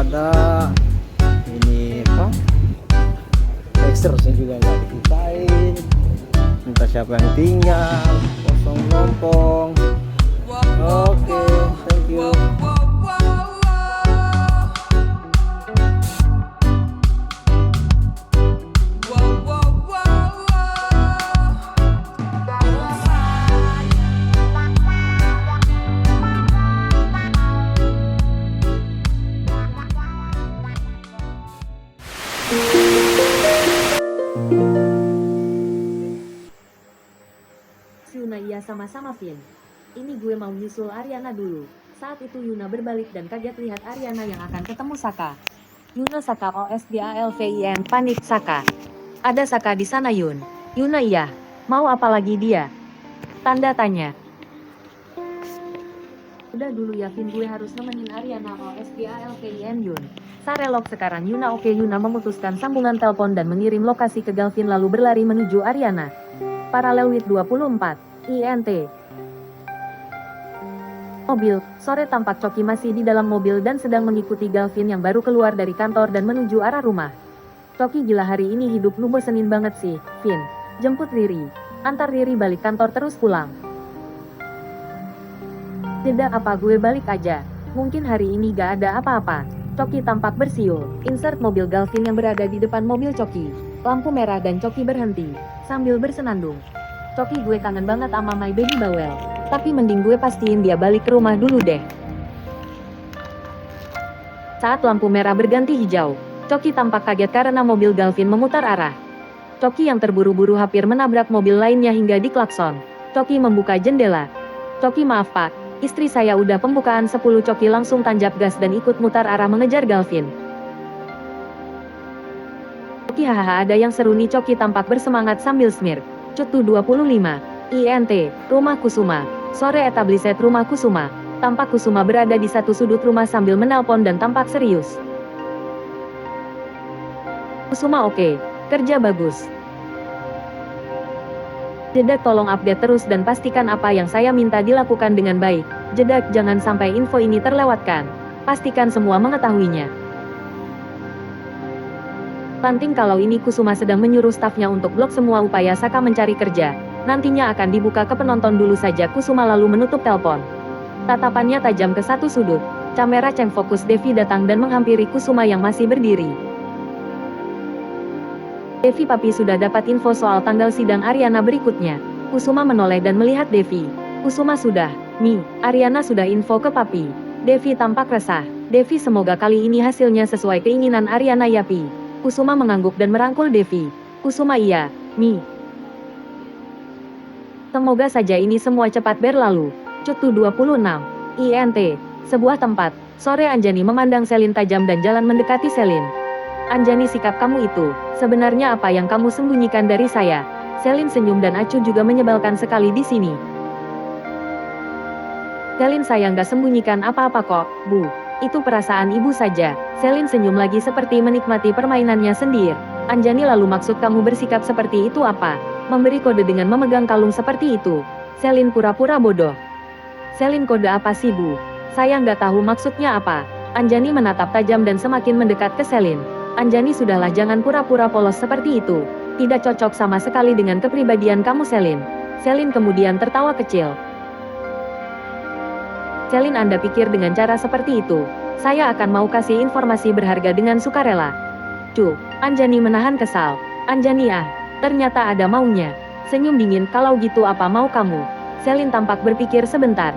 ada ini apa, exernya juga nggak dibukain, entah siapa yang tinggal, kosong lompong. Oke, thank you. Yuna iya sama-sama Vin. Ini gue mau nyusul Ariana dulu. Saat itu Yuna berbalik dan kaget lihat Ariana yang akan ketemu Saka. Yuna Saka OSDALVIN panik Saka. Ada Saka di sana Yun. Yuna iya. Mau apa lagi dia? Tanda tanya. Udah dulu ya Vin, gue harus nemenin Ariana OSDALVIN Yun. Sarelok sekarang Yuna. Oke, Yuna memutuskan sambungan telepon dan mengirim lokasi ke Galvin lalu berlari menuju Ariana. Paralel with 24. INT. Mobil, sore tampak Coki masih di dalam mobil dan sedang mengikuti Galvin yang baru keluar dari kantor dan menuju arah rumah. Coki gila hari ini hidup lu bosenin banget sih, Vin. Jemput Riri. Antar Riri balik kantor terus pulang. Tidak apa gue balik aja. Mungkin hari ini gak ada apa-apa. Coki tampak bersiul. Insert mobil Galvin yang berada di depan mobil Coki. Lampu merah dan Coki berhenti. Sambil bersenandung. Coki gue kangen banget sama my baby bawel. Tapi mending gue pastiin dia balik ke rumah dulu deh. Saat lampu merah berganti hijau, Coki tampak kaget karena mobil Galvin memutar arah. Coki yang terburu-buru hampir menabrak mobil lainnya hingga diklakson. Coki membuka jendela. Coki maaf pak, istri saya udah pembukaan 10. Coki langsung tanjap gas dan ikut mutar arah mengejar Galvin. Coki hahaha ada yang seru nih. Coki tampak bersemangat sambil smirk. Cutu 25. INT, Rumah Kusuma. Sore etabliset Rumah Kusuma. Tampak Kusuma berada di satu sudut rumah sambil menelpon dan tampak serius. Kusuma oke, kerja bagus. Jedak tolong update terus dan pastikan apa yang saya minta dilakukan dengan baik. Jedak jangan sampai info ini terlewatkan. Pastikan semua mengetahuinya. Penting kalau ini Kusuma sedang menyuruh stafnya untuk blok semua upaya Saka mencari kerja. Nantinya akan dibuka ke penonton dulu saja. Kusuma lalu menutup telepon. Tatapannya tajam ke satu sudut. Kamera cam fokus Devi datang dan menghampiri Kusuma yang masih berdiri. Devi papi sudah dapat info soal tanggal sidang Ariana berikutnya. Kusuma menoleh dan melihat Devi. Kusuma sudah, Mi, Ariana sudah info ke papi. Devi tampak resah. Devi semoga kali ini hasilnya sesuai keinginan Ariana ya Pi. Kusuma mengangguk dan merangkul Devi. Kusuma iya, Mi. Semoga saja ini semua cepat berlalu. Cutu 26. INT. Sebuah tempat. Sore Anjani memandang Selin tajam dan jalan mendekati Selin. Anjani sikap kamu itu, sebenarnya apa yang kamu sembunyikan dari saya? Selin senyum dan acuh juga menyebalkan sekali di sini. Selin saya nggak sembunyikan apa-apa kok, Bu. Itu perasaan ibu saja. Selin senyum lagi seperti menikmati permainannya sendiri. Anjani lalu maksud kamu bersikap seperti itu apa? Memberi kode dengan memegang kalung seperti itu. Selin pura-pura bodoh. Selin kode apa sih Bu? Saya nggak tahu maksudnya apa. Anjani menatap tajam dan semakin mendekat ke Selin. Anjani sudahlah jangan pura-pura polos seperti itu. Tidak cocok sama sekali dengan kepribadian kamu Selin. Selin kemudian tertawa kecil. Selin Anda pikir dengan cara seperti itu, saya akan mau kasih informasi berharga dengan sukarela. Anjani menahan kesal. Anjani ternyata ada maunya. Senyum dingin kalau gitu apa mau kamu? Selin tampak berpikir sebentar.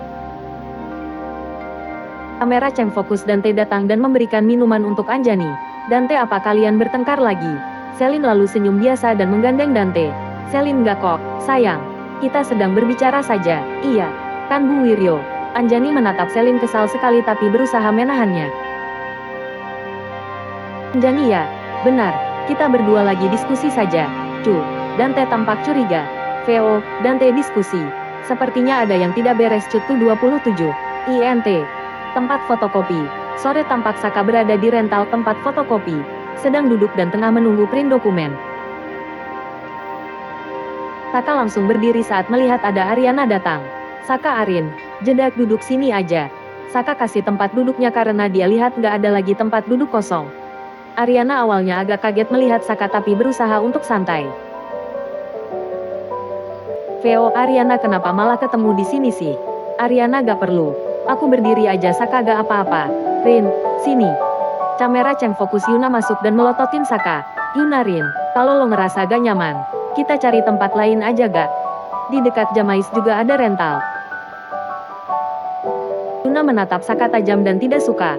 Kamera cam fokus Dante datang dan memberikan minuman untuk Anjani. Dante apa kalian bertengkar lagi? Selin lalu senyum biasa dan menggandeng Dante. Selin nggak kok, sayang. Kita sedang berbicara saja. Iya, kan Bu Wiryo? Anjani menatap Selin kesal sekali tapi berusaha menahannya. Anjani ya, benar, kita berdua lagi diskusi saja. Dante tampak curiga. VO, Dante diskusi. Sepertinya ada yang tidak beres. Cutu 27. INT. Tempat fotokopi. Sore tampak Saka berada di rental tempat fotokopi. Sedang duduk dan tengah menunggu print dokumen. Saka langsung berdiri saat melihat ada Ariana datang. Saka Arin, jedak duduk sini aja. Saka kasih tempat duduknya karena dia lihat nggak ada lagi tempat duduk kosong. Ariana awalnya agak kaget melihat Saka tapi berusaha untuk santai. Veo, Ariana kenapa malah ketemu di sini sih? Ariana gak perlu. Aku berdiri aja, Saka gak apa-apa. Rin, sini. Kamera Cheng fokus Yuna masuk dan melototin Saka. Yuna, Rin, kalau lo ngerasa gak nyaman, kita cari tempat lain aja gak? Di dekat Jamais juga ada rental. Yuna menatap Saka tajam dan tidak suka.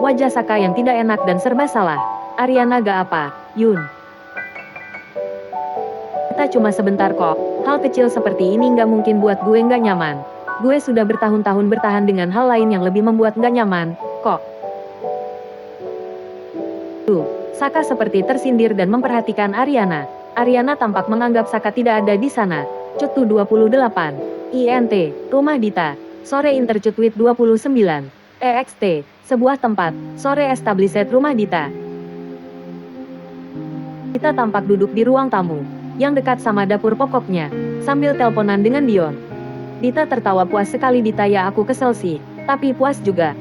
Wajah Saka yang tidak enak dan serba salah. Ariana gak apa, Yun. Kita cuma sebentar kok. Hal kecil seperti ini gak mungkin buat gue gak nyaman. Gue sudah bertahun-tahun bertahan dengan hal lain yang lebih membuat gak nyaman, kok. Saka seperti tersindir dan memperhatikan Ariana. Ariana tampak menganggap Saka tidak ada di sana. Cutu 28. INT, Rumah Dita. Sore Intercutwit 29. EXT, sebuah tempat. Sore Established Rumah Dita. Dita tampak duduk di ruang tamu, yang dekat sama dapur pokoknya, sambil teleponan dengan Dion. Dita tertawa puas sekali. Dita, ya aku kesel sih, tapi puas juga.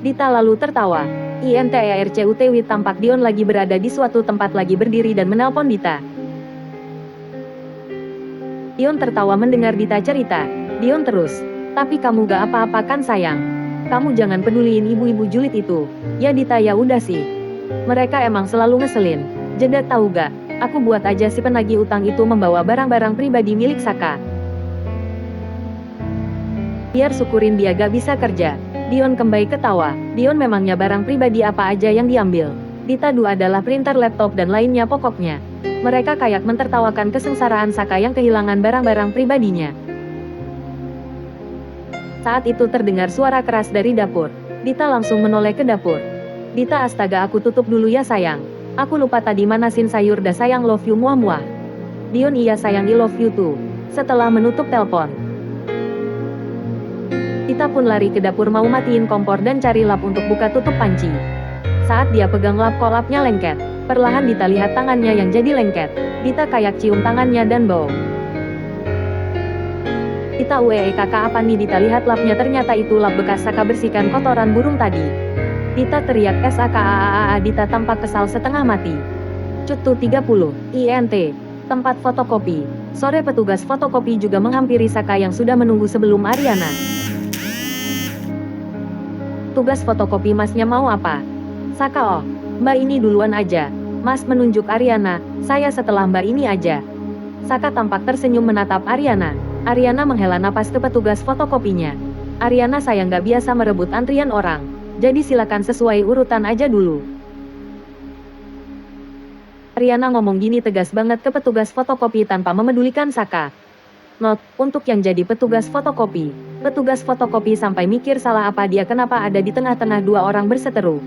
Dita lalu tertawa. INTERCUTW tampak Dion lagi berada di suatu tempat lagi berdiri dan menelpon Dita. Dion tertawa mendengar Dita cerita. Dion terus, tapi kamu gak apa-apa kan sayang? Kamu jangan peduliin ibu-ibu julid itu. Ya Dita, ya udah sih. Mereka emang selalu ngeselin. Jeda tahu gak, aku buat aja si penagih utang itu membawa barang-barang pribadi milik Saka. Biar syukurin dia gak bisa kerja. Dion kembali ketawa. Dion memangnya barang pribadi apa aja yang diambil? Dita Du adalah printer, laptop dan lainnya pokoknya. Mereka kayak mentertawakan kesengsaraan Saka yang kehilangan barang-barang pribadinya. Saat itu terdengar suara keras dari dapur. Dita langsung menoleh ke dapur. Dita, astaga, aku tutup dulu ya sayang. Aku lupa tadi manasin sayur. Dah sayang, love you muah-muah. Dion, iya sayang, I love you too. Setelah menutup telepon, Dita pun lari ke dapur mau matiin kompor dan cari lap untuk buka tutup panci. Saat dia pegang lap, kok lapnya lengket. Perlahan Dita lihat tangannya yang jadi lengket. Dita kayak cium tangannya dan bau. Dita, kakak apa nih? Dita lihat lapnya, ternyata itu lap bekas Saka bersihkan kotoran burung tadi. Dita teriak SAKAAA. Dita tampak kesal setengah mati. Cutu 30. INT, tempat fotokopi. Sore petugas fotokopi juga menghampiri Saka yang sudah menunggu sebelum Ariana. Tugas fotokopi, masnya mau apa? Saka, oh, mbak ini duluan aja. Mas menunjuk Ariana, saya setelah mbak ini aja. Saka tampak tersenyum menatap Ariana. Ariana menghela napas ke petugas fotokopinya. Ariana, saya nggak biasa merebut antrian orang. Jadi silakan sesuai urutan aja dulu. Ariana ngomong gini tegas banget ke petugas fotokopi tanpa memedulikan Saka. Not, untuk yang jadi petugas fotokopi. Petugas fotokopi sampai mikir salah apa dia kenapa ada di tengah-tengah dua orang berseteru.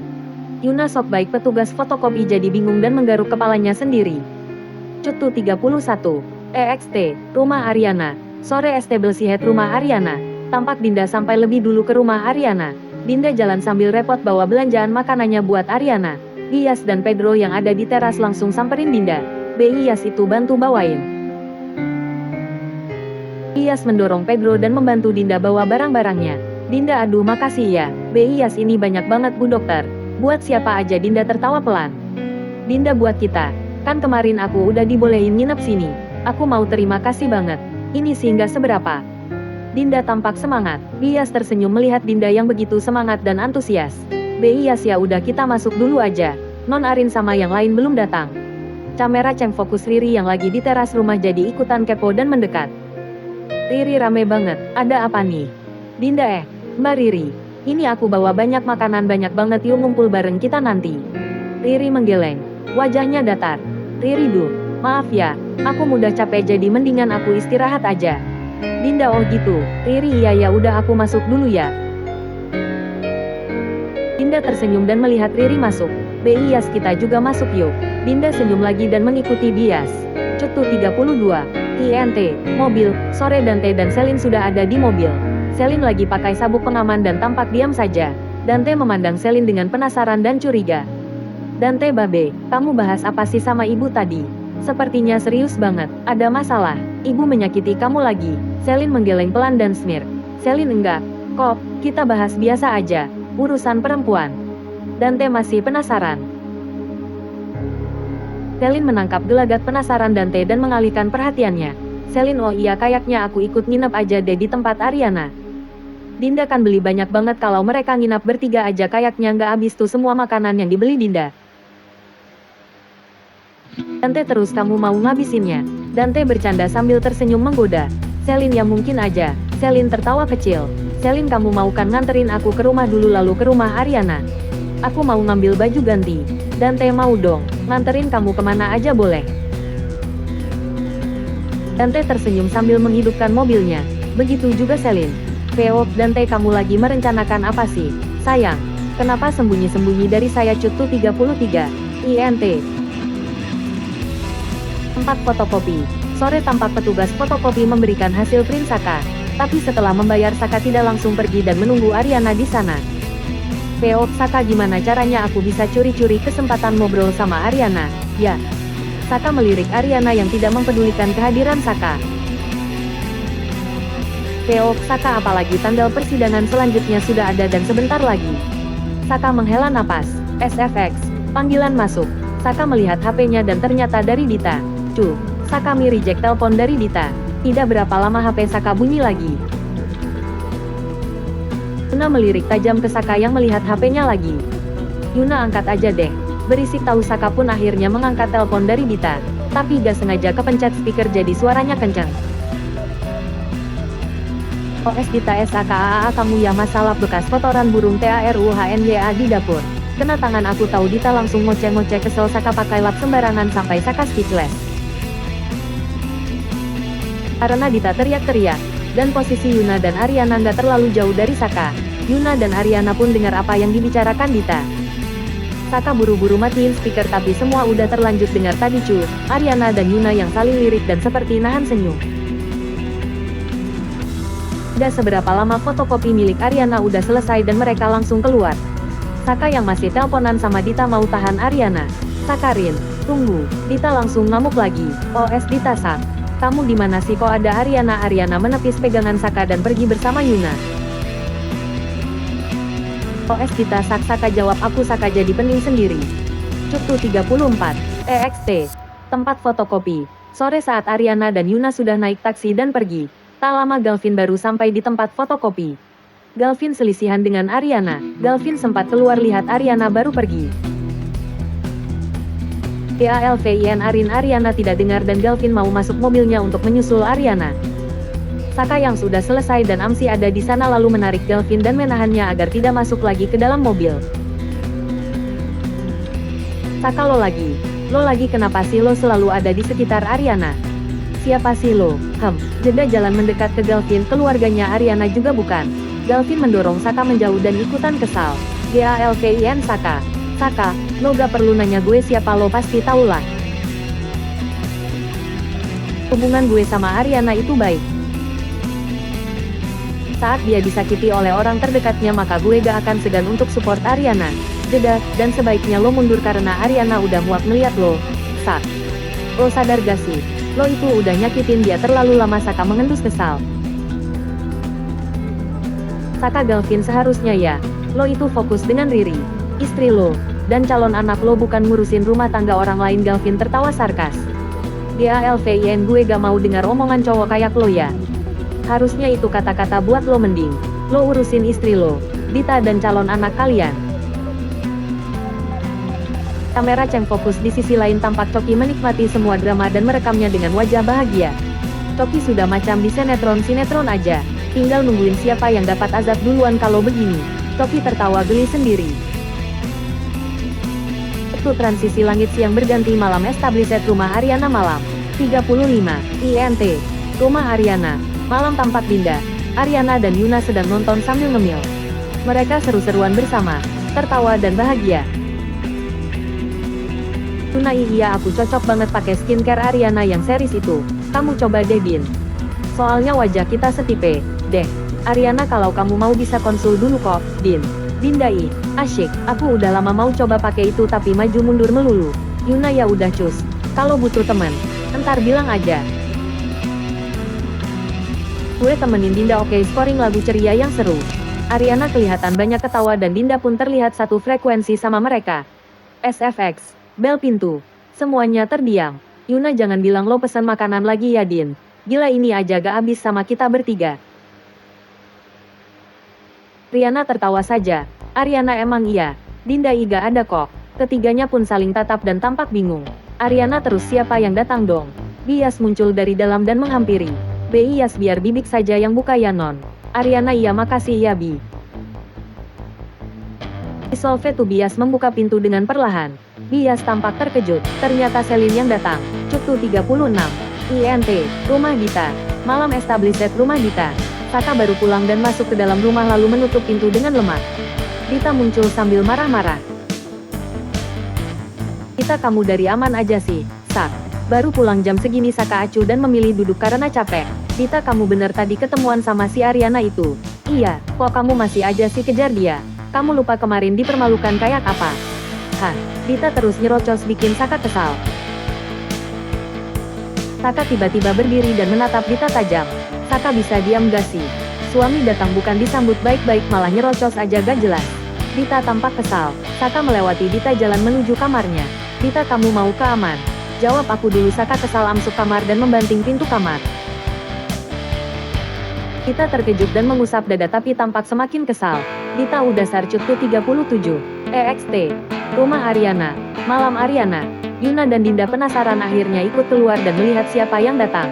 Yuna sok baik petugas fotokopi jadi bingung dan menggaruk kepalanya sendiri. Cutu 31. EXT, Rumah Ariana. Sore Established Rumah Ariana. Tampak Dinda sampai lebih dulu ke rumah Ariana. Dinda jalan sambil repot bawa belanjaan makanannya buat Ariana. Iyas dan Pedro yang ada di teras langsung samperin Dinda. Iyas itu bantu bawain. Iyas mendorong Pedro dan membantu Dinda bawa barang-barangnya. Dinda, aduh makasih ya, Iyas, ini banyak banget Bu Dokter. Buat siapa aja? Dinda tertawa pelan. Dinda, buat kita. Kan kemarin aku udah dibolehin nginep sini. Aku mau terima kasih banget. Ini sih nggak seberapa. Dinda tampak semangat. Iyas tersenyum melihat Dinda yang begitu semangat dan antusias. Iyas, ya udah kita masuk dulu aja. Non Arin sama yang lain belum datang. Kamera Cheng fokus Riri yang lagi di teras rumah jadi ikutan kepo dan mendekat. Riri, rame banget, ada apa nih? Dinda, Mbak Riri, ini aku bawa banyak makanan, banyak banget, yuk ngumpul bareng kita nanti. Riri menggeleng, wajahnya datar. Riri, duh, maaf ya, aku mudah capek jadi mendingan aku istirahat aja. Dinda, oh gitu. Riri, iya ya udah aku masuk dulu ya. Dinda tersenyum dan melihat Riri masuk. Iyas, kita juga masuk yuk. Dinda senyum lagi dan mengikuti Bias. Cutu 32. INT, mobil. Sore Dante dan Selin sudah ada di mobil. Selin lagi pakai sabuk pengaman dan tampak diam saja. Dante memandang Selin dengan penasaran dan curiga. Dante, Babe, kamu bahas apa sih sama ibu tadi? Sepertinya serius banget. Ada masalah? Ibu menyakiti kamu lagi? Selin menggeleng pelan dan smirk. Selin, enggak. Kok, kita bahas biasa aja, urusan perempuan. Dante masih penasaran. Selin menangkap gelagat penasaran Dante dan mengalihkan perhatiannya. Selin, oh iya kayaknya aku ikut nginep aja deh di tempat Ariana. Dinda kan beli banyak banget kalau mereka nginap bertiga aja kayaknya nggak habis tuh semua makanan yang dibeli Dinda. Dante terus, kamu mau ngabisinnya? Dante bercanda sambil tersenyum menggoda. Selin, ya mungkin aja. Selin tertawa kecil. Selin, kamu mau kan nganterin aku ke rumah dulu lalu ke rumah Ariana? Aku mau ngambil baju ganti. Dante mau dong, nganterin kamu kemana aja boleh. Dante tersenyum sambil menghidupkan mobilnya. Begitu juga Selin. Veo, Dante, kamu lagi merencanakan apa sih? Sayang, kenapa sembunyi-sembunyi dari saya? Cutu 33. INT. Tempat fotokopi. Sore tampak petugas fotokopi memberikan hasil print Saka. Tapi setelah membayar Saka tidak langsung pergi dan menunggu Ariana di sana. Veo, Saka, gimana caranya aku bisa curi-curi kesempatan ngobrol sama Ariana? Ya. Saka melirik Ariana yang tidak mempedulikan kehadiran Saka. Veo, Saka, apalagi tanggal persidangan selanjutnya sudah ada dan sebentar lagi. Saka menghela napas. SFX. Panggilan masuk. Saka melihat HP-nya dan ternyata dari Dita. Cuh, Saka reject telepon dari Dita. Tidak berapa lama HP Saka bunyi lagi. Yuna melirik tajam ke Saka yang melihat HP-nya lagi. Yuna, angkat aja deh. Berisik, tahu. Saka pun akhirnya mengangkat telepon dari Dita. Tapi gak sengaja kepencet speaker jadi suaranya kencang. OS Dita, SAKAA, kamu ya, masalah bekas kotoran burung TARUHNYA di dapur. Kena tangan aku, tahu. Dita langsung ngoceh-ngoceh kesel. Saka pakai lap sembarangan sampai Saka speechless. Karena Dita teriak-teriak, dan posisi Yuna dan Ariana nggak terlalu jauh dari Saka. Yuna dan Ariana pun dengar apa yang dibicarakan Dita. Saka buru-buru matiin speaker tapi semua udah terlanjur dengar tadi cu. Ariana dan Yuna yang saling lirik dan seperti nahan senyum. Gak seberapa lama fotokopi milik Ariana udah selesai dan mereka langsung keluar. Saka yang masih teleponan sama Dita mau tahan Ariana. Sakarin, tunggu. Dita langsung ngamuk lagi. OS Dita, Sak, kamu di mana sih, kok ada Ariana? Ariana menepis pegangan Saka dan pergi bersama Yuna. OS Dita, Sak, Saka jawab aku. Saka jadi pening sendiri. Cutu 34. EXT. Tempat fotokopi. Sore saat Ariana dan Yuna sudah naik taksi dan pergi. Tak lama Galvin baru sampai di tempat fotokopi. Galvin selisihan dengan Ariana. Galvin sempat keluar lihat Ariana baru pergi. GALVIN Ariana tidak dengar dan Galvin mau masuk mobilnya untuk menyusul Ariana. Saka yang sudah selesai dan Amsi ada di sana lalu menarik Galvin dan menahannya agar tidak masuk lagi ke dalam mobil. Saka, lo lagi kenapa sih? Lo selalu ada di sekitar Ariana. Siapa sih lo? Jeda jalan mendekat ke Galvin. Keluarganya Ariana juga bukan. Galvin mendorong Saka menjauh dan ikutan kesal. GALVIN Saka. Saka, lo gak perlu nanya gue siapa, lo pasti tau lah. Hubungan gue sama Ariana itu baik. Saat dia disakiti oleh orang terdekatnya maka gue gak akan segan untuk support Ariana. Jeda, dan sebaiknya lo mundur karena Ariana udah muak ngeliat lo. Sak, lo sadar gak sih? Lo itu udah nyakitin dia terlalu lama. Saka mengendus kesal. Saka, Galvin, seharusnya ya, lo itu fokus dengan Riri, istri lo, dan calon anak lo, bukan ngurusin rumah tangga orang lain. Galvin tertawa sarkas. GALVIN, gue gak mau dengar omongan cowok kayak lo ya. Harusnya itu kata-kata buat lo. Mending lo urusin istri lo, Dita, dan calon anak kalian. Kamera Cheng fokus di sisi lain. Tampak Coki menikmati semua drama dan merekamnya dengan wajah bahagia. Coki sudah macam di sinetron aja. Tinggal nungguin siapa yang dapat azab duluan kalau begini. Coki tertawa geli sendiri. Waktu transisi langit siang berganti malam. Established rumah Ariana malam 35 INT. Rumah Ariana. Malam tampak Dinda, Ariana dan Yuna sedang nonton sambil ngemil. Mereka seru-seruan bersama, tertawa dan bahagia. Yuna, iya aku cocok banget pakai skincare Ariana yang series itu. Kamu coba deh, Din. Soalnya wajah kita setipe deh. Ariana, kalau kamu mau bisa konsul dulu kok, Din. Dinda, asyik. Aku udah lama mau coba pakai itu tapi maju mundur melulu. Yuna, ya udah cus. Kalau butuh teman, entar bilang aja. Gue temenin Dinda. Oke, scoring lagu ceria yang seru. Ariana kelihatan banyak ketawa dan Dinda pun terlihat satu frekuensi sama mereka. SFX, bel pintu. Semuanya terdiam. Yuna jangan bilang lo pesan makanan lagi ya Din. Gila ini aja gak habis sama kita bertiga. Riana tertawa saja. Ariana emang iya. Dinda iga ada kok. Ketiganya pun saling tatap dan tampak bingung. Ariana terus siapa yang datang dong? Bias muncul dari dalam dan menghampiri. Bias biar bibik saja yang buka ya non. Ariana iya makasih ya Bi. Solve tu Bias membuka pintu dengan perlahan. Bias tampak terkejut. Ternyata Selin yang datang. Cuktu 36. INT. Rumah Dita. Malam established rumah Dita. Saka baru pulang dan masuk ke dalam rumah lalu menutup pintu dengan lemah. Dita muncul sambil marah-marah. Kita kamu dari aman aja sih, Sak. Baru pulang jam segini Saka acuh dan memilih duduk karena capek. Dita kamu bener tadi ketemuan sama si Ariana itu? Iya, kok kamu masih aja sih kejar dia? Kamu lupa kemarin dipermalukan kayak apa? Hah, Dita terus nyerocos bikin Saka kesal. Saka tiba-tiba berdiri dan menatap Dita tajam. Saka bisa diam gak sih? Suami datang bukan disambut baik-baik malah nyerocos aja gak jelas. Dita tampak kesal. Saka melewati Dita jalan menuju kamarnya. Dita kamu mau ke aman? Jawab aku dulu. Saka kesal masuk kamar dan membanting pintu kamar. Dita terkejut dan mengusap dada tapi tampak semakin kesal. Dita udah sarcutku 37. EXT. Rumah Ariana. Malam Ariana. Yuna dan Dinda penasaran akhirnya ikut keluar dan melihat siapa yang datang.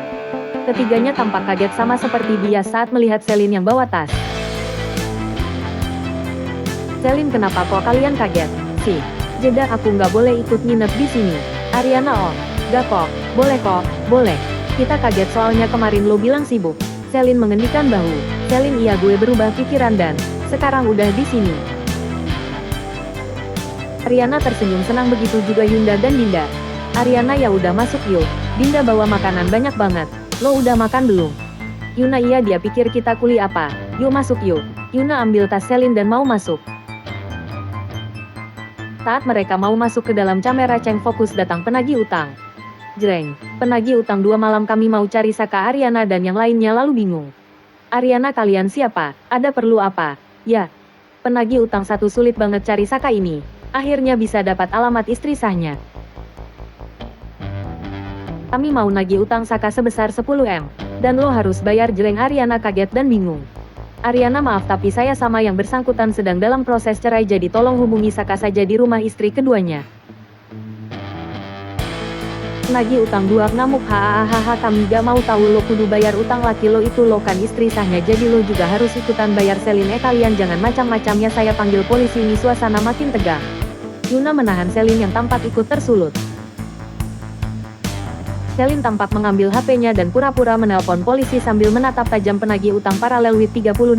Ketiganya tampak kaget sama seperti Bias saat melihat Selin yang bawa tas. Selin kenapa kok kalian kaget? Sih, jeda aku nggak boleh ikut nginep di sini. Ariana oh, gak kok, boleh kok, boleh. Kita kaget soalnya kemarin lo bilang sibuk. Selin mengendikan bahu. Selin iya gue berubah pikiran dan sekarang udah di sini. Ariana tersenyum senang begitu juga Yunda dan Dinda. Ariana ya udah masuk yuk. Dinda bawa makanan banyak banget. Lo udah makan belum? Yuna iya dia pikir kita kuli apa. Yuk masuk yuk. Yuna ambil tas Selin dan mau masuk. Saat mereka mau masuk ke dalam kamera Cheng fokus datang penagih utang. Jreng, penagih utang 2 malam kami mau cari Saka Ariana dan yang lainnya lalu bingung. Ariana kalian siapa? Ada perlu apa? Ya, penagih utang 1 sulit banget cari Saka ini. Akhirnya bisa dapat alamat istri sahnya. Kami mau nagih utang Saka sebesar 10M. Dan lo harus bayar. Jreng. Ariana kaget dan bingung. Ariana maaf tapi saya sama yang bersangkutan sedang dalam proses cerai jadi tolong hubungi Saka saja di rumah istri keduanya. Nagih utang 2 ngamuk hahaha kami gak mau tahu lo kudu bayar utang laki lo itu lo kan istri sahnya jadi lo juga harus ikutan bayar Selin kalian jangan macam-macam ya saya panggil polisi ini suasana makin tegang. Yuna menahan Selin yang tampak ikut tersulut. Selin tampak mengambil HP-nya dan pura-pura menelpon polisi sambil menatap tajam penagih utang paralel with 38.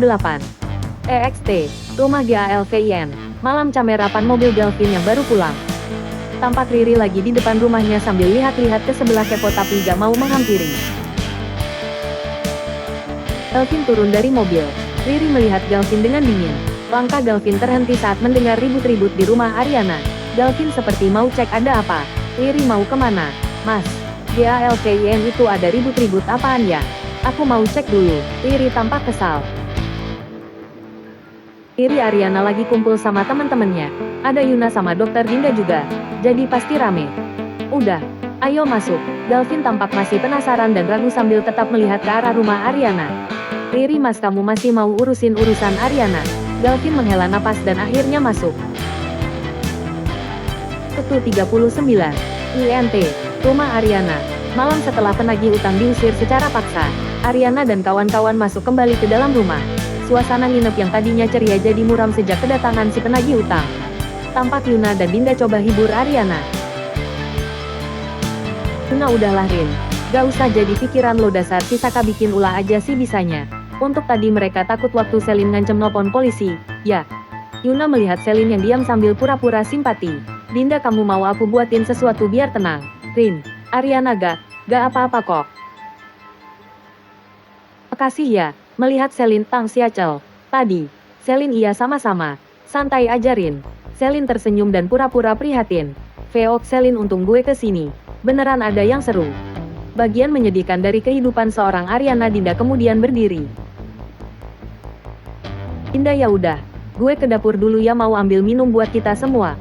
EXT, rumah GALVIN, malam camerapan mobil Galvin yang baru pulang. Tampak Riri lagi di depan rumahnya sambil lihat-lihat ke sebelah kepo tapi gak mau menghampiri. Galvin turun dari mobil. Riri melihat Galvin dengan dingin. Langkah Galvin terhenti saat mendengar ribut-ribut di rumah Ariana. Galvin seperti mau cek ada apa. Riri mau kemana? Mas. GALVIN itu ada ribut-ribut apaan ya? Aku mau cek dulu. Riri tampak kesal. Riri Ariana lagi kumpul sama teman-temannya. Ada Yuna sama dokter Dinda juga. Jadi pasti rame. Udah, ayo masuk. Galvin tampak masih penasaran dan ragu sambil tetap melihat ke arah rumah Ariana. Riri mas kamu masih mau urusin urusan Ariana? Galvin menghela napas dan akhirnya masuk. Ketu 39. INT. Rumah Ariana. Malam setelah penagih utang diusir secara paksa, Ariana dan kawan-kawan masuk kembali ke dalam rumah. Suasana nginep yang tadinya ceria jadi muram sejak kedatangan si penagih utang. Tampak Yuna dan Dinda coba hibur Ariana. Yuna udahlah Rin. Gak usah jadi pikiran lo dasar si Saka bikin ulah aja sih bisanya. Untuk tadi mereka takut waktu Selin ngancem nelpon polisi. Ya. Yuna melihat Selin yang diam sambil pura-pura simpati. Dinda kamu mau aku buatin sesuatu biar tenang. Rin, Ariana gak apa-apa kok. Makasih ya, melihat Selin tang siacel. Tadi, Selin iya sama-sama. Santai aja Rin. Selin tersenyum dan pura-pura prihatin. Veok Selin untung gue kesini. Beneran ada yang seru. Bagian menyedihkan dari kehidupan seorang Ariana Dinda kemudian berdiri. Dinda ya udah. Gue ke dapur dulu ya, mau ambil minum buat kita semua.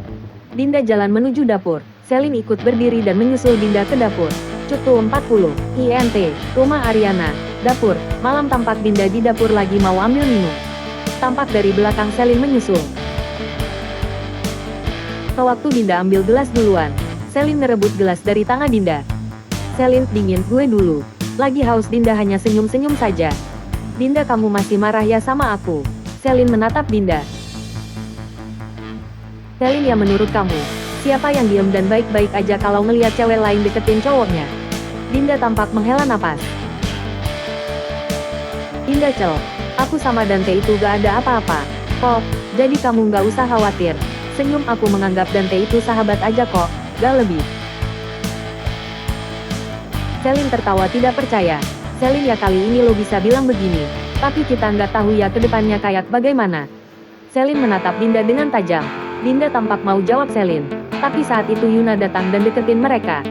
Dinda jalan menuju dapur. Selin ikut berdiri dan menyusul Dinda ke dapur. Cutu 40. INT. Rumah Ariana. Dapur. Malam tampak Dinda di dapur lagi mau ambil minum. Tampak dari belakang Selin menyusul. Sewaktu Dinda ambil gelas duluan, Selin ngerebut gelas dari tangan Dinda. Selin, dingin, gue dulu. Lagi haus. Dinda hanya senyum-senyum saja. Dinda, kamu masih marah ya sama aku? Selin menatap Dinda. Selin, ya menurut kamu, siapa yang diem dan baik-baik aja kalau ngelihat cewek lain deketin cowoknya? Dinda tampak menghela napas. Dinda, cel, aku sama Dante itu gak ada apa-apa. Kok, jadi kamu gak usah khawatir. Senyum, aku menganggap Dante itu sahabat aja kok, gak lebih. Selin tertawa tidak percaya. Selin, ya kali ini lo bisa bilang begini. Tapi kita nggak tahu ya kedepannya kayak bagaimana. Selin menatap Dinda dengan tajam. Dinda tampak mau jawab Selin. Tapi saat itu Yuna datang dan deketin mereka.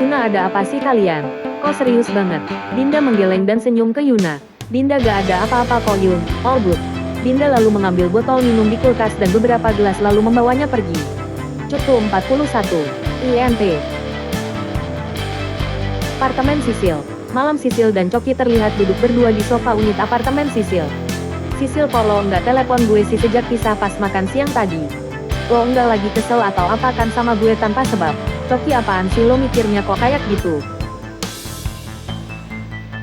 Yuna, ada apa sih kalian? Kok serius banget? Dinda menggeleng dan senyum ke Yuna. Dinda, gak ada apa-apa kok Yun, all good. Dinda lalu mengambil botol minum di kulkas dan beberapa gelas lalu membawanya pergi. Cutu 41. INT. Apartemen Sisil. Malam Sisil dan Coki terlihat duduk berdua di sofa unit apartemen Sisil. Sisil, kok lo nggak telepon gue sih sejak pisah pas makan siang tadi? Lo nggak lagi kesel atau apa kan sama gue tanpa sebab? Coki, apaan sih lo mikirnya kok kayak gitu?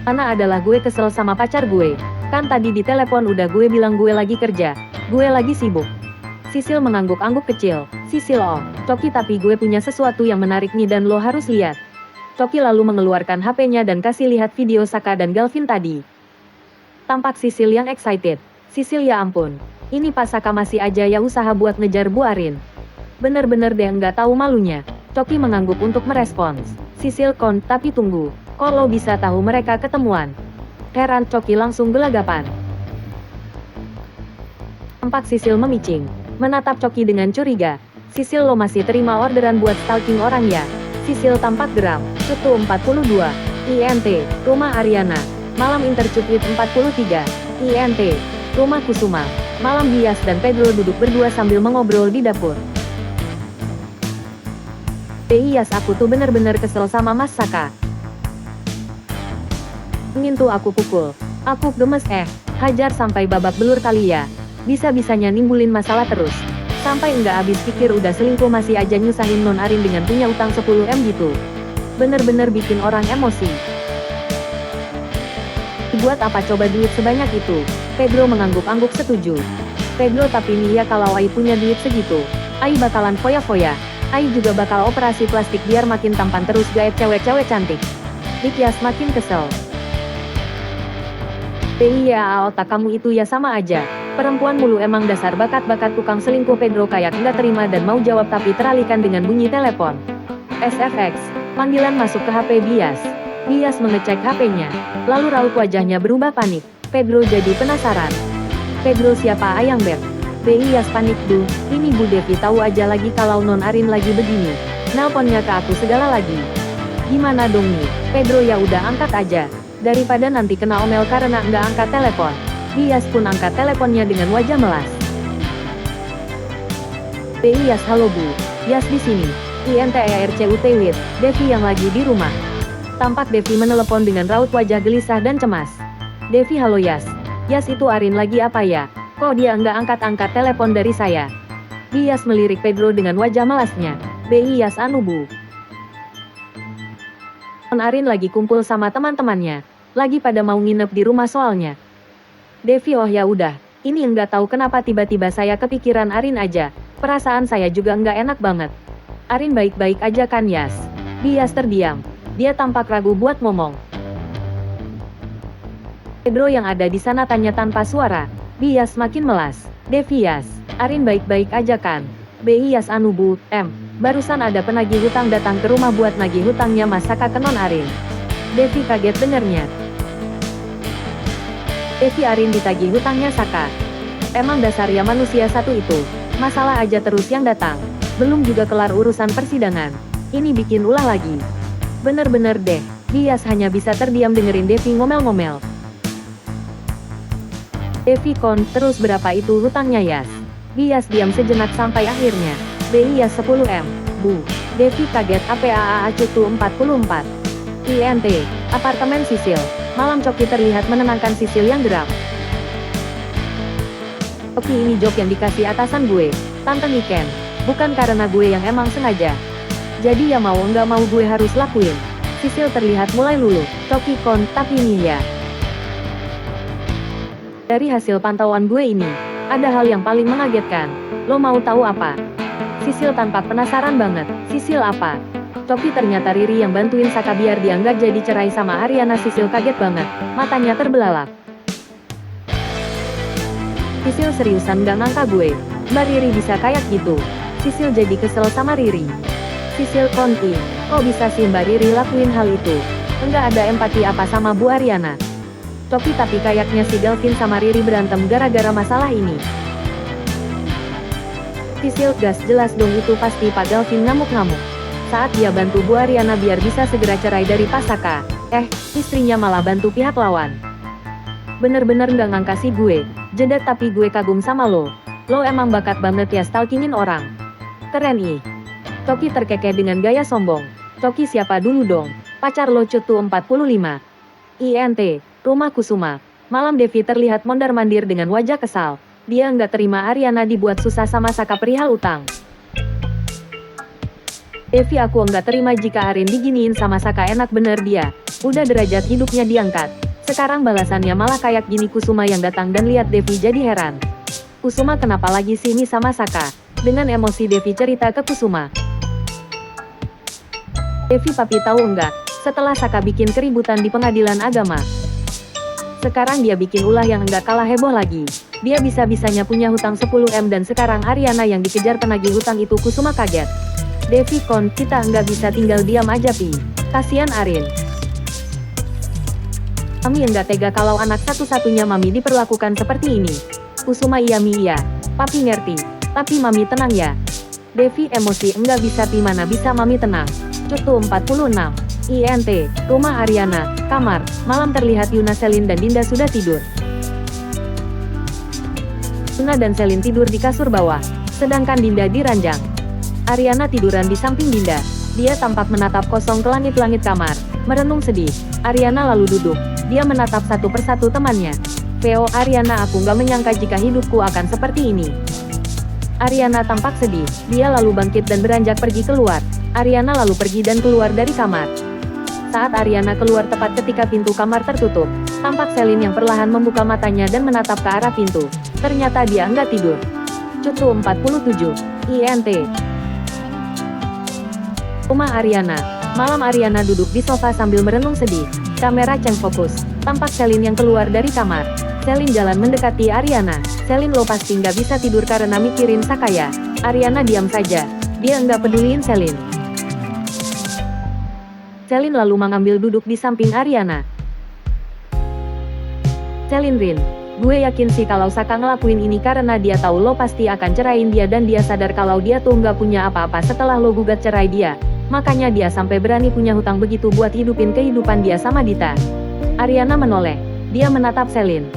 Karena adalah gue kesel sama pacar gue. Kan tadi di telepon udah gue bilang gue lagi kerja. Gue lagi sibuk. Sisil mengangguk-angguk kecil. Sisil, oh, Coki, tapi gue punya sesuatu yang menarik nih dan lo harus lihat. Coki lalu mengeluarkan HP-nya dan kasih lihat video Saka dan Galvin tadi. Tampak Sisil yang excited. Sisil, ya ampun. Ini pas Saka masih aja ya usaha buat ngejar Bu Arin. Bener-bener deh nggak tahu malunya. Coki mengangguk untuk merespons. Sisil, tapi tunggu. Kok lo bisa tahu mereka ketemuan? Heran, Coki langsung gelagapan. Tampak Sisil memicing. Menatap Coki dengan curiga. Sisil, lo masih terima orderan buat stalking orang ya? Sisil tampak geram. Cutu 42. INT. Rumah Ariana. Malam Intercupit 43. INT. Rumah Kusuma. Malam Bias dan Pedro duduk berdua sambil mengobrol di dapur. Bias, aku tuh bener-bener kesel sama Mas Saka. Ingin tuh aku pukul. Aku gemes, hajar sampai babak belur kali ya. Bisa-bisanya nimbulin masalah terus. Sampai nggak habis pikir udah selingkuh masih aja nyusahin Non Arin dengan punya utang 10M gitu. Bener-bener bikin orang emosi. Buat apa coba duit sebanyak itu? Pedro mengangguk-angguk setuju. Pedro, tapi nih ya kalau Ai punya duit segitu, Ai bakalan foya-foya. Ai juga bakal operasi plastik biar makin tampan terus gaet cewek-cewek cantik. Dikias makin kesel. Iya, otak kamu itu ya sama aja. Perempuan mulu emang, dasar bakat-bakat tukang selingkuh. Pedro kayak nggak terima dan mau jawab tapi teralihkan dengan bunyi telepon. SFX. Panggilan masuk ke HP Bias. Bias mengecek HP-nya. Lalu raut wajahnya berubah panik. Pedro jadi penasaran. Pedro, siapa Ayang Beb? Bias panik, duh, ini Bu Devi tahu aja lagi kalau Non Arin lagi begini. Nelponnya ke aku segala lagi. Gimana dong nih? Pedro, ya udah angkat aja. Daripada nanti kena omel karena nggak angkat telepon. Bias pun angkat teleponnya dengan wajah melas. Bias, halo Bu. Yas di sini. INTERCUT with Devi yang lagi di rumah. Tampak Devi menelepon dengan raut wajah gelisah dan cemas. Devi, halo Yas. Yas, itu Arin lagi apa ya? Kok dia nggak angkat-angkat telepon dari saya? Bias melirik Pedro dengan wajah melasnya. Bias, anu Bu. Non Arin lagi kumpul sama teman-temannya. Lagi pada mau nginep di rumah soalnya. Devi, oh ya udah. Ini nggak tahu kenapa tiba-tiba saya kepikiran Arin aja. Perasaan saya juga nggak enak banget. Arin baik-baik aja kan Yas? Bias terdiam. Dia tampak ragu buat ngomong. Pedro yang ada di sana tanya tanpa suara. Bias makin melas. Devi, Yas, Arin baik-baik aja kan? Bias, anu Bu, barusan ada penagih hutang datang ke rumah buat nagih hutangnya Mas Saka ke Non Arin. Devi kaget dengernya. Devi, Arin ditagih hutangnya Saka. Emang dasar ya manusia satu itu. Masalah aja terus yang datang. Belum juga kelar urusan persidangan. Ini bikin ulah lagi. Bener-bener deh. Bias hanya bisa terdiam dengerin Devi ngomel-ngomel. Devi Kon, terus berapa itu hutangnya Yas? Bias diam sejenak sampai akhirnya. BI Yas 10M. Bu. Devi kaget APAA Cutu 44. INT. Apartemen Sisil. Malam Coki terlihat menenangkan Sisil yang geram. Oke, ini joke yang dikasih atasan gue, Tante Niken. Bukan karena gue yang emang sengaja. Jadi ya mau nggak mau gue harus lakuin. Sisil terlihat mulai luluh. Coki Kon, tapi ini ya. Dari hasil pantauan gue ini, ada hal yang paling mengagetkan. Lo mau tahu apa? Sisil tampak penasaran banget. Sisil apa? Coki ternyata Riri yang bantuin Saka biar dia nggak jadi cerai sama Ariana. Sisil kaget banget. Matanya terbelalak. Sisil seriusan nggak ngangka gue. Mbak Riri bisa kayak gitu. Sisil jadi kesel sama Riri. Sisil konti. Kok bisa sih Mbak Riri lakuin hal itu? Enggak ada empati apa sama Bu Ariana. Coki tapi kayaknya si Delvin sama Riri berantem gara-gara masalah ini. Sisil gas jelas dong itu pasti Pak Delvin ngamuk-ngamuk. Saat dia bantu Bu Ariana biar bisa segera cerai dari Pak Saka. Istrinya malah bantu pihak lawan. Bener-bener nggak ngangka sih gue. Jeda tapi gue kagum sama lo. Lo emang bakat banget ya stalkingin orang. Keren ih. Coki terkekeh dengan gaya sombong. Coki siapa dulu dong? Pacar lo Cutu 45. INT. Rumah Kusuma. Malam Devi terlihat mondar-mandir dengan wajah kesal. Dia nggak terima Ariana dibuat susah sama Saka perihal utang. Devi, aku nggak terima jika Arin diginiin sama Saka. Enak bener dia. Udah derajat hidupnya diangkat. Sekarang balasannya malah kayak gini. Kusuma yang datang dan lihat Devi jadi heran. Kusuma kenapa lagi sih ini sama Saka? Dengan emosi Devi cerita ke Kusuma. Devi, papi tahu enggak? Setelah Saka bikin keributan di pengadilan agama. Sekarang dia bikin ulah yang enggak kalah heboh lagi. Dia bisa-bisanya punya hutang 10M dan sekarang Ariana yang dikejar penagih hutang itu. Kusuma kaget. Devi Kon, kita nggak bisa tinggal diam aja Pi. Kasian Arin. Mami nggak tega kalau anak satu-satunya Mami diperlakukan seperti ini. Kusuma, iya Mi iya. Papi ngerti. Tapi Mami tenang ya. Devi emosi, enggak bisa Pi, mana bisa Mami tenang. Cutu 46. INT, rumah Ariana, kamar. Malam terlihat Yuna, Selin dan Dinda sudah tidur. Yuna dan Selin tidur di kasur bawah, sedangkan Dinda di ranjang. Ariana tiduran di samping Dinda. Dia tampak menatap kosong ke langit-langit kamar, merenung sedih. Ariana lalu duduk. Dia menatap satu persatu temannya. Veo, Ariana, aku nggak menyangka jika hidupku akan seperti ini. Ariana tampak sedih. Dia lalu bangkit dan beranjak pergi keluar. Ariana lalu pergi dan keluar dari kamar. Saat Ariana keluar tepat ketika pintu kamar tertutup, tampak Selin yang perlahan membuka matanya dan menatap ke arah pintu. Ternyata dia nggak tidur. Cutu 47. INT. Rumah Ariana. Malam Ariana duduk di sofa sambil merenung sedih. Kamera ceng fokus. Tampak Selin yang keluar dari kamar. Selin jalan mendekati Ariana. Selin, lo pasti nggak bisa tidur karena mikirin Sakaya. Ariana diam saja. Dia nggak peduliin Selin. Selin lalu mengambil duduk di samping Ariana. Selin, Rin, gue yakin sih kalau Saka ngelakuin ini karena dia tahu lo pasti akan cerain dia dan dia sadar kalau dia tuh nggak punya apa-apa setelah lo gugat cerai dia. Makanya dia sampai berani punya hutang begitu buat hidupin kehidupan dia sama Dita. Ariana menoleh. Dia menatap Selin.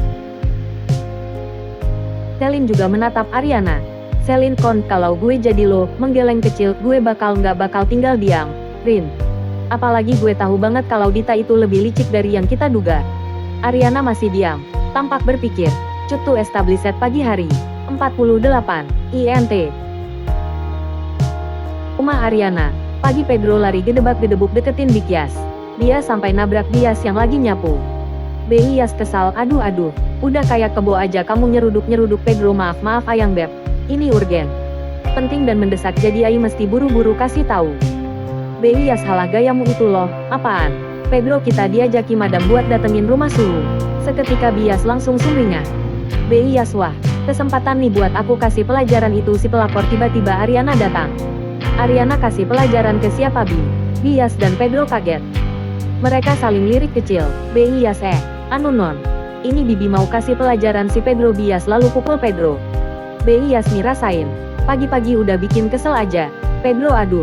Selin juga menatap Ariana. Selin, Kon, kalau gue jadi lo, menggeleng kecil, gue nggak bakal tinggal diam. Rin. Apalagi gue tahu banget kalau Dita itu lebih licik dari yang kita duga. Ariana masih diam. Tampak berpikir. Cutu established pagi hari. 48. INT. Rumah Ariana. Pagi Pedro lari gedebak-gedebuk deketin Bikyas. Dia sampai nabrak Bias yang lagi nyapu. Bias kesal, aduh. Udah kayak kebo aja kamu nyeruduk-nyeruduk Pedro. Maaf Ayang Beb. Ini urgen. Penting dan mendesak jadi Ai mesti buru-buru kasih tahu. Bias, halah gayamu itu loh. Apaan? Pedro, kita diajaki madam buat datengin rumah Sulu. Seketika Bias langsung sumringah. Bias, wah. Kesempatan nih buat aku kasih pelajaran itu si pelakor. Tiba-tiba Ariana datang. Ariana kasih pelajaran ke siapa Bi? Bias dan Pedro kaget. Mereka saling lirik kecil. Bias, anu non. Ini Bibi mau kasih pelajaran si Pedro. Bias lalu pukul Pedro. Bias nih rasain. Pagi-pagi udah bikin kesel aja. Pedro, aduh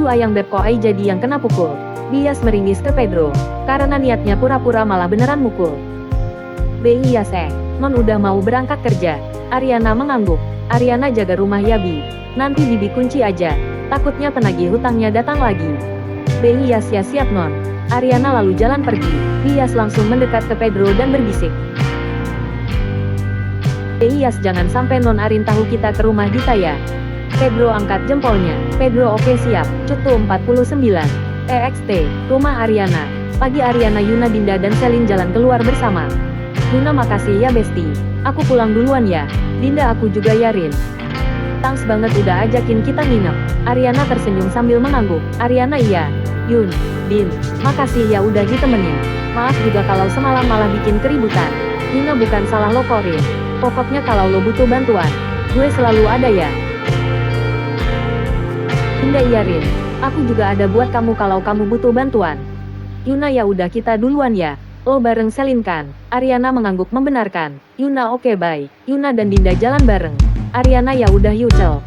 Ayang Beb, kok Ai jadi yang kena pukul. Bias meringis ke Pedro. Karena niatnya pura-pura malah beneran mukul. Bias, Non udah mau berangkat kerja. Ariana mengangguk. Ariana jaga rumah ya Bi. Nanti Bibi kunci aja. Takutnya penagih hutangnya datang lagi. Bias ya siap Non. Ariana lalu jalan pergi. Bias langsung mendekat ke Pedro dan berbisik. Bias jangan sampai Non Arin tahu kita ke rumah Dita ya. Pedro angkat jempolnya. Pedro oke siap. Cutu 49. EXT, rumah Ariana. Pagi Ariana, Yuna, Dinda dan Selin jalan keluar bersama. Yuna makasih ya Besti. Aku pulang duluan ya. Dinda aku juga ya Rin. Thanks banget udah ajakin kita nginep. Ariana tersenyum sambil mengangguk. Ariana iya. Yun, Din, makasih ya udah ditemenin. Maaf juga kalau semalam malah bikin keributan. Yuna bukan salah lo kok Rin. Pokoknya kalau lo butuh bantuan, gue selalu ada ya. Dinda iya Rin. Aku juga ada buat kamu kalau kamu butuh bantuan. Yuna ya udah kita duluan ya. Lo bareng Selin kan? Ariana mengangguk membenarkan. Yuna oke bye. Yuna dan Dinda jalan bareng. Ariana ya udah Yucel.